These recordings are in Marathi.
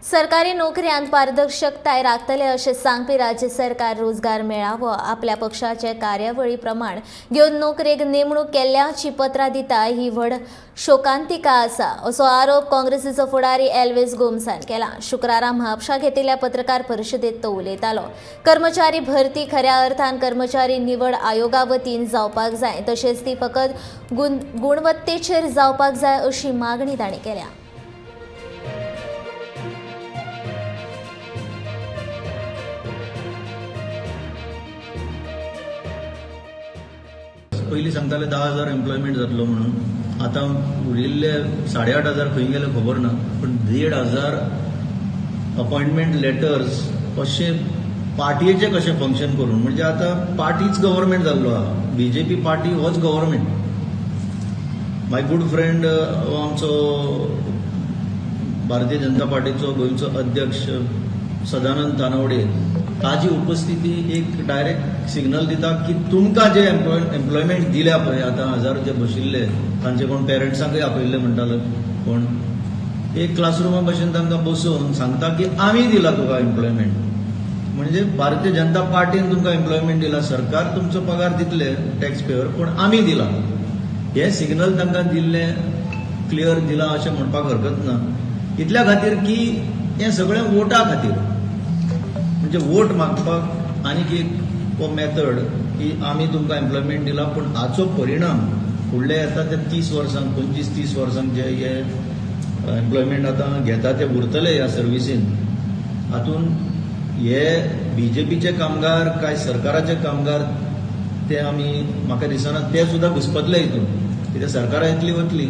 सरकारी नोकऱ्यांत पारदर्शकताय राखतले अशें सांगपी राज्य सरकार रोजगार मेळावो आपल्या पक्षाचे कार्यावळी प्रमाण घेवन नोकरेक नेमणूक केल्ल्याची पत्रां दिता ही व्हड शोकांतिका आसा असो आरोप काँग्रेसीचो फुडारी एल्वेस गोमसान केला। शुक्रारा म्हापशा घेतिल्ल्या पत्रकार परिशदेंत तो उलयतालो। कर्मचारी भरती खऱ्या अर्थान कर्मचारी निवड आयोगा वतीन जावपाक जाय, तशेंच ती फकत गुणवत्तेचेर जावपाक जाय अशी मागणी तांणी केल्या। पयलीं सांगताले 10,000 एम्प्लॉयमेंट जातलो म्हणून, आतां उरिल्ले 8,500 खंय गेले खबर ना, पण 1,500 अपॉइंटमेंट लेटर्स अशे पार्टयेचे कशें फंक्शन करून, म्हणजे आतां पार्टीच गव्हर्मेंट जाल्लो आहा। बीजेपी पार्टी होच गव्हर्मेंट। माय गुड फ्रेंड आमचो भारतीय जनता पार्टीचो गोंयचो अध्यक्ष सदानंद तानवडे, ताजी उपस्थिती एक डायरेक्ट सिग्नल दिता की तुमकां जे एम्प्लॉयमेंट दिल्या पळय, आतां 1000 जे बशिल्ले तांचे कोण पेरंट्सांकय आपयल्ले म्हणटाले, कोण एक क्लासरुमा भशेन तांकां बसोवन सांगता की आमी दिला तुका एम्प्लॉयमेंट। म्हणजे भारतीय जनता पार्टीन तुमकां एम्प्लॉयमेंट दिला, सरकार तुमचो पगार दितले टॅक्स पेयर, पूण आमी दिला हे सिग्नल तांकां दिल्ले, क्लियर दिला अशें म्हणपाक हरकत ना। इतल्या खातीर की हें सगळें वोटा खातीर, म्हणजे वोट मागपाक आनीक एक हो मेथड की आमी तुमकां एम्प्लॉयमेंट दिला, पूण हाचो परिणाम फुडले येता ते 30 वर्सांक 25-30 वर्सांक जे हे एम्प्लॉयमेंट आतां घेता ते उरतले ह्या सर्विसीन। हातून हे बीजेपीचे कामगार काय सरकाराचे कामगार ते आमी म्हाका दिसना ते सुद्दां घुस्पतले हितून, कित्याक सरकारां इतली वतली।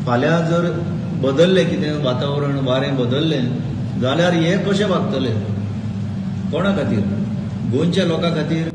फाल्यां जर बदललें कितें वातावरण वारें बदललें जाल्यार हे कशे वागतले, कोणा खातीर? गोंयच्या लोकां खातीर